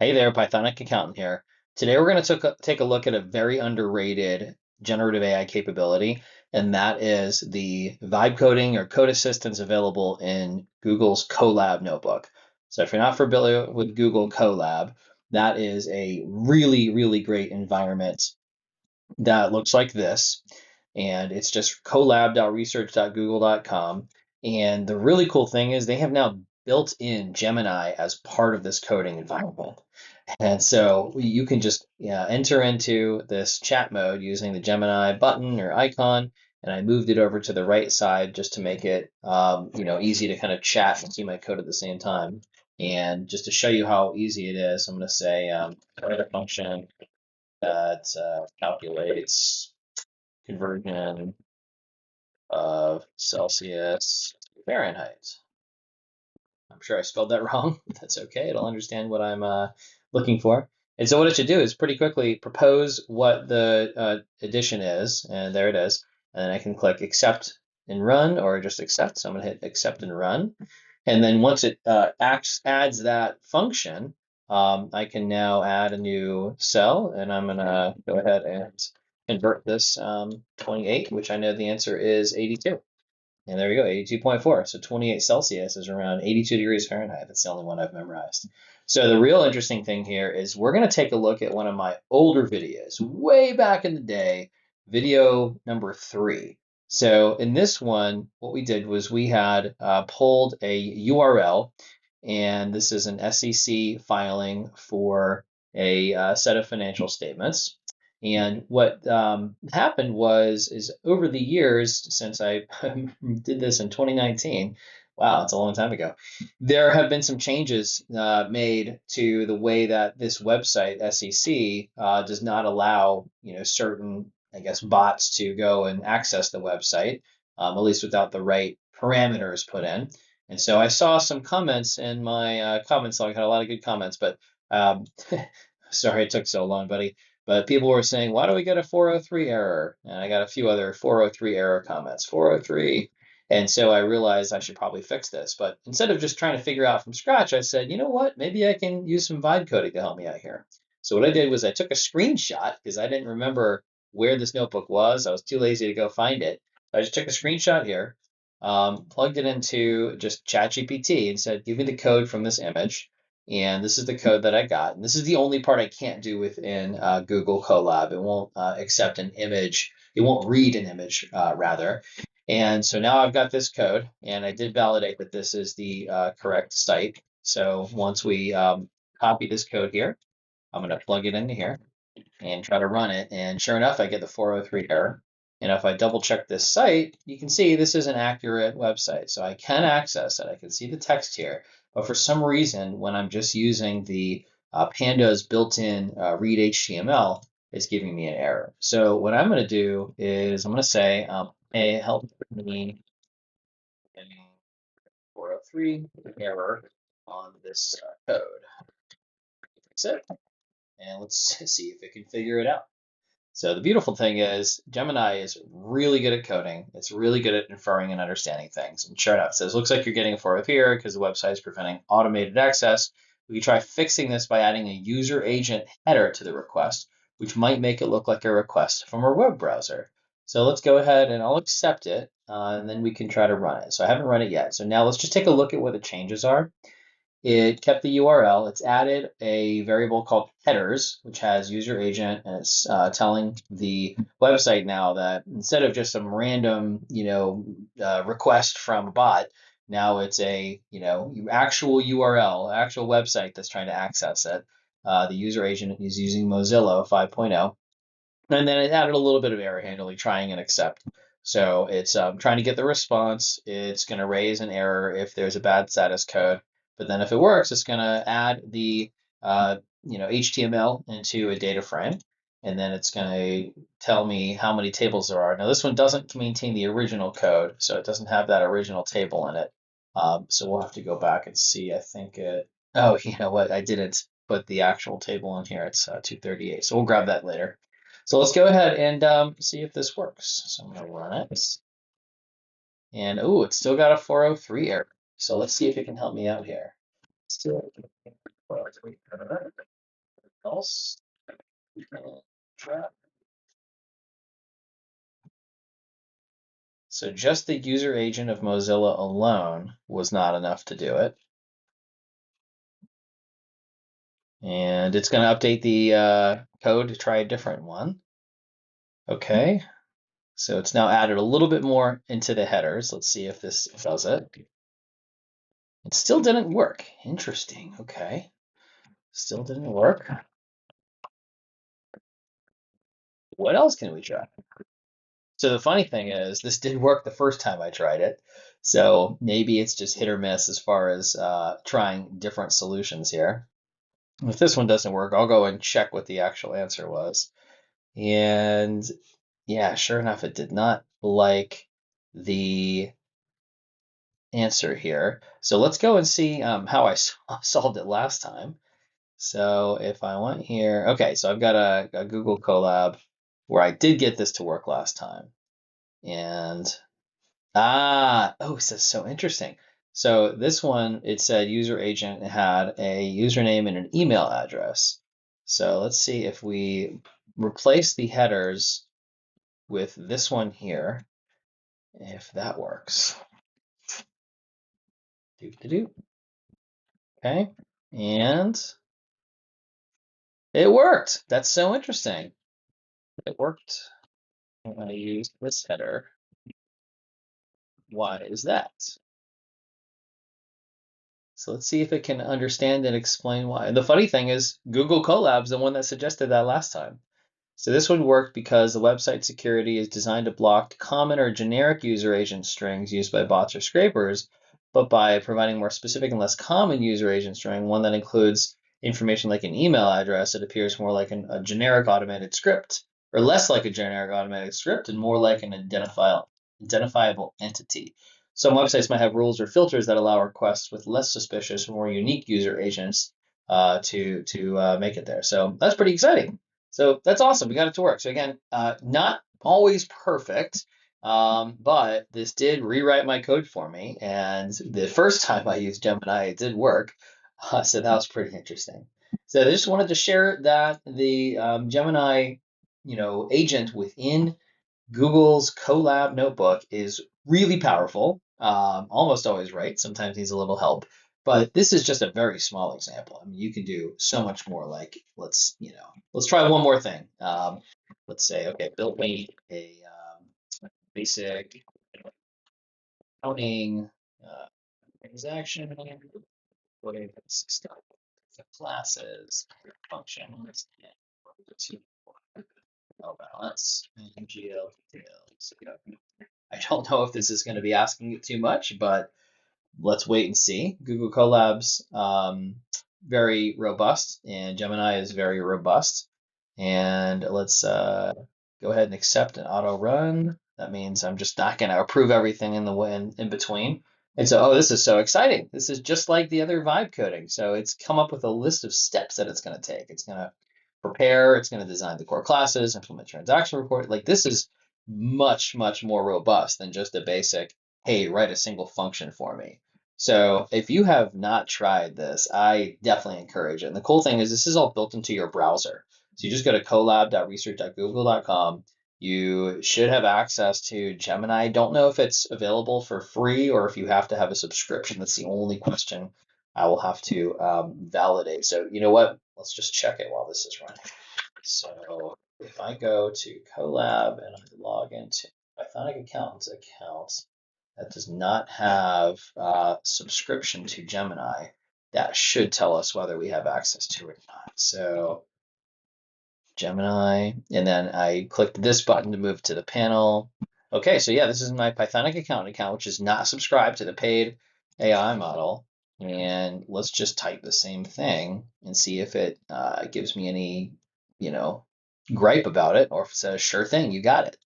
Hey there, Pythonic Accountant here. Today we're going to take a look at a very underrated generative AI capability, and that is the vibe coding or code assistance available in Google's Colab notebook. So if you're not familiar with Google Colab, that is a really, really great environment that looks like this. And it's just colab.research.google.com. And the really cool thing is they have now built in Gemini as part of this coding environment. And so you can just enter into this chat mode using the Gemini button or icon. And I moved it over to the right side just to make it, easy to kind of chat and see my code at the same time. And just to show you how easy it is, I'm going to say write a function that calculates conversion of Celsius to Fahrenheit. I'm sure I spelled that wrong. That's okay. It'll understand what I'm looking for. And so what it should do is pretty quickly propose what the addition is, and there it is. And then I can click accept and run, or just accept. So I'm going to hit accept and run. And then once it adds that function, I can now add a new cell, and I'm going to go ahead and convert this 28, which I know the answer is 82. And there we go, 82.4. So 28 Celsius is around 82 degrees Fahrenheit. That's the only one I've memorized. So the real interesting thing here is we're going to take a look at one of my older videos, way back in the day, video number 3. So in this one, what we did was we had pulled a URL, and this is an SEC filing for a set of financial statements. And what happened is over the years since I did this in 2019, wow, it's a long time ago, there have been some changes made to the way that this website, SEC, does not allow, certain, I guess, bots to go and access the website, at least without the right parameters put in. And so I saw some comments in my comments log. I had a lot of good comments, but um, sorry it took so long, buddy. But people were saying, why do we get a 403 error? And I got a few other 403 error comments, 403. And so I realized I should probably fix this. But instead of just trying to figure out from scratch, I said, you know what? Maybe I can use some vibe coding to help me out here. So what I did was I took a screenshot because I didn't remember where this notebook was. I was too lazy to go find it. I just took a screenshot here, plugged it into just ChatGPT and said, give me the code from this image. And this is the code that I got. And this is the only part I can't do within Google Colab. It won't accept an image. It won't read an image, rather. And so now I've got this code, and I did validate that this is the correct site. So once we copy this code here, I'm going to plug it into here and try to run it. And sure enough, I get the 403 error. And if I double check this site, you can see this is an accurate website. So I can access it. I can see the text here. But for some reason, when I'm just using the Panda's built-in read HTML, it's giving me an error. So what I'm going to do is I'm going to say, hey, help me getting 403 error on this code. Fix it. And let's see if it can figure it out. So the beautiful thing is Gemini is really good at coding. It's really good at inferring and understanding things. And sure enough, it says, looks like you're getting a 403 error because the website is preventing automated access. We can try fixing this by adding a user agent header to the request, which might make it look like a request from a web browser. So let's go ahead and I'll accept it, and then we can try to run it. So I haven't run it yet. So now let's just take a look at what the changes are. It kept the URL. It's added a variable called headers, which has user agent, and it's telling the website now that instead of just some random, request from a bot, now it's a, actual URL, actual website that's trying to access it. The user agent is using Mozilla 5.0. And then it added a little bit of error handling, trying and accept. So it's trying to get the response. It's going to raise an error if there's a bad status code. But then if it works, it's going to add the HTML into a data frame. And then it's going to tell me how many tables there are. Now, this one doesn't maintain the original code, so it doesn't have that original table in it. So we'll have to go back and see. I think oh, you know what? I didn't put the actual table in here. It's 238. So we'll grab that later. So let's go ahead and see if this works. So I'm going to run it. And oh, it's still got a 403 error. So let's see if it can help me out here. Still 403 error. else? Try. So just the user agent of Mozilla alone was not enough to do it. And it's going to update the code to try a different one. Okay, so it's now added a little bit more into the headers. Let's see if this does it. It still didn't work. Interesting. Okay, still didn't work. What else can we try? So the funny thing is, this did work the first time I tried it. So maybe it's just hit or miss as far as trying different solutions here. If this one doesn't work, I'll go and check what the actual answer was. And yeah, sure enough, it did not like the answer here. So let's go and see how I solved it last time. So if I went here, okay, so I've got a Google Colab where I did get this to work last time. And oh, this is so interesting. So this one, it said user agent had a username and an email address. So let's see if we replace the headers with this one here, if that works. Do. Okay, and it worked. That's so interesting. It worked when I used this header. Why is that? So let's see if it can understand and explain why. And the funny thing is, Google Colab's the one that suggested that last time. So this one worked because the website security is designed to block common or generic user agent strings used by bots or scrapers, but by providing more specific and less common user agent string, one that includes information like an email address, it appears more like a generic automated script, or less like a generic automated script and more like an identifiable entity. Some websites might have rules or filters that allow requests with less suspicious or more unique user agents to make it there. So that's pretty exciting. So that's awesome. We got it to work. So again, not always perfect, but this did rewrite my code for me. And the first time I used Gemini, it did work. So that was pretty interesting. So I just wanted to share that the Gemini, agent within Google's Colab notebook is really powerful, almost always right. Sometimes needs a little help, but this is just a very small example. I mean, you can do so much more. Like let's try one more thing. Let's say, okay, build me a basic accounting transaction, putting system classes, functions, and balance and GL details. I don't know if this is going to be asking it too much, but let's wait and see. Google Colab's very robust, and Gemini is very robust. And let's go ahead and accept an auto run. That means I'm just not going to approve everything in between. And so, oh, this is so exciting. This is just like the other vibe coding. So it's come up with a list of steps that it's going to take. It's going to prepare, it's going to design the core classes, implement transaction report. Like this is much, much more robust than just a basic, hey, write a single function for me. So if you have not tried this, I definitely encourage it. And the cool thing is this is all built into your browser. So you just go to colab.research.google.com. You should have access to Gemini. I don't know if it's available for free or if you have to have a subscription. That's the only question I will have to validate. So you know what? Let's just check it while this is running. So if I go to Colab and I log into Pythonic Accountant's account that does not have subscription to Gemini, that should tell us whether we have access to it or not. So Gemini, and then I clicked this button to move to the panel. Okay, so yeah, this is my Pythonic Accountant account, which is not subscribed to the paid AI model. And let's just type the same thing and see if it gives me any, gripe about it, or if it says, sure thing, you got it.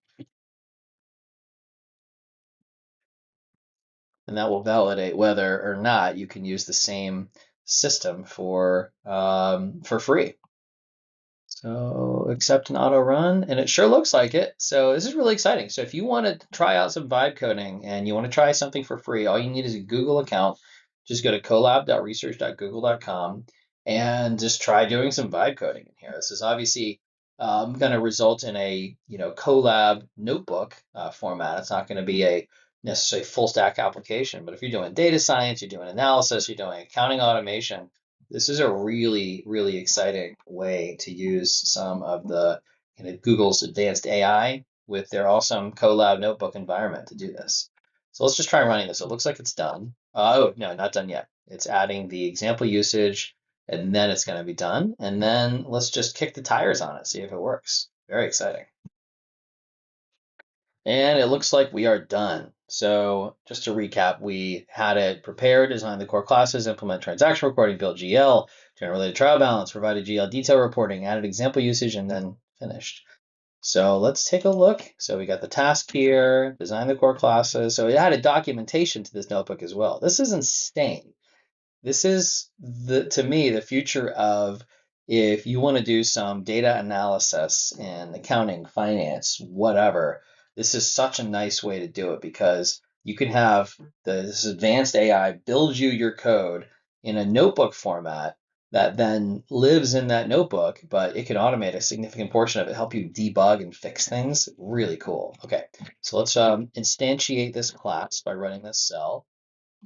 And that will validate whether or not you can use the same system for free. So accept an auto run, and it sure looks like it. So this is really exciting. So if you want to try out some vibe coding and you want to try something for free, all you need is a Google account. Just go to colab.research.google.com. and just try doing some vibe coding in here. This is obviously going to result in a Colab notebook format. It's not going to be a necessarily full stack application, but if you're doing data science, you're doing analysis, you're doing accounting automation, this is a really, really exciting way to use some of the Google's advanced AI with their awesome Colab notebook environment to do this. So let's just try running this. It looks like it's done. Oh, no, not done yet. It's adding the example usage, and then it's going to be done. And then let's just kick the tires on it, see if it works. Very exciting. And it looks like we are done. So just to recap, we had it prepared, designed the core classes, implement transaction recording, built GL, generated trial balance, provided GL detail reporting, added example usage, and then finished. So let's take a look. So we got the task here, design the core classes. So it added documentation to this notebook as well. This is insane. This is to me the future of if you want to do some data analysis in accounting, finance, whatever. This is such a nice way to do it because you can have this advanced AI build you your code in a notebook format that then lives in that notebook, but it can automate a significant portion of it, help you debug and fix things. Really cool. Okay, so let's instantiate this class by running this cell.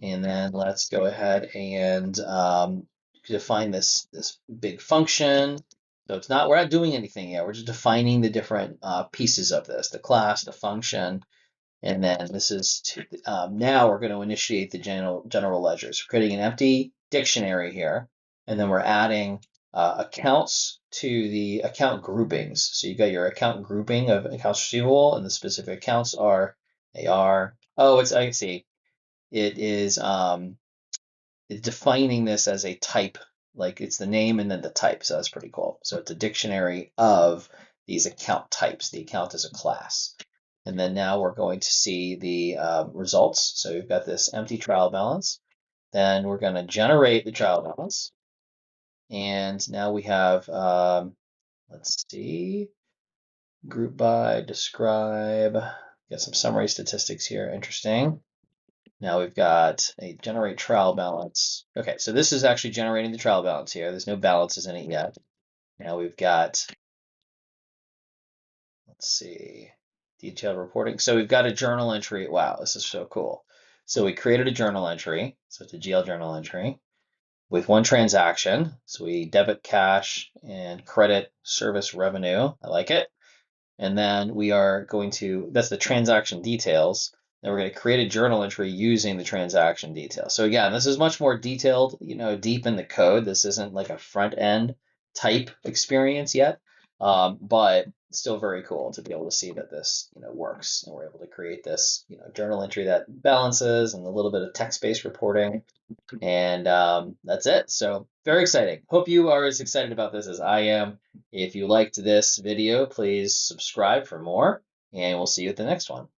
And then let's go ahead and define this big function. So we're not doing anything yet. We're just defining the different pieces of this, the class, the function, and then this is now we're going to initiate the general ledgers. We're creating an empty dictionary here, and then we're adding accounts to the account groupings. So you got your account grouping of accounts receivable, and the specific accounts are AR. Oh, I see. It is defining this as a type, like it's the name and then the type. So that's pretty cool. So it's a dictionary of these account types. The account is a class. And then now we're going to see the results. So we've got this empty trial balance. Then we're going to generate the trial balance. And now we have, let's see, group by, describe, got some summary statistics here. Interesting. Now we've got a generate trial balance. Okay, so this is actually generating the trial balance here. There's no balances in it yet. Now we've got, let's see, detailed reporting. So we've got a journal entry. Wow, this is so cool. So we created a journal entry. So it's a GL journal entry with one transaction. So we debit cash and credit service revenue. I like it. And then we are going to, that's the transaction details. Then we're going to create a journal entry using the transaction details. So again, this is much more detailed, deep in the code. This isn't like a front end type experience yet, but still very cool to be able to see that this, works. And we're able to create this, journal entry that balances and a little bit of text-based reporting. And that's it. So very exciting. Hope you are as excited about this as I am. If you liked this video, please subscribe for more, and we'll see you at the next one.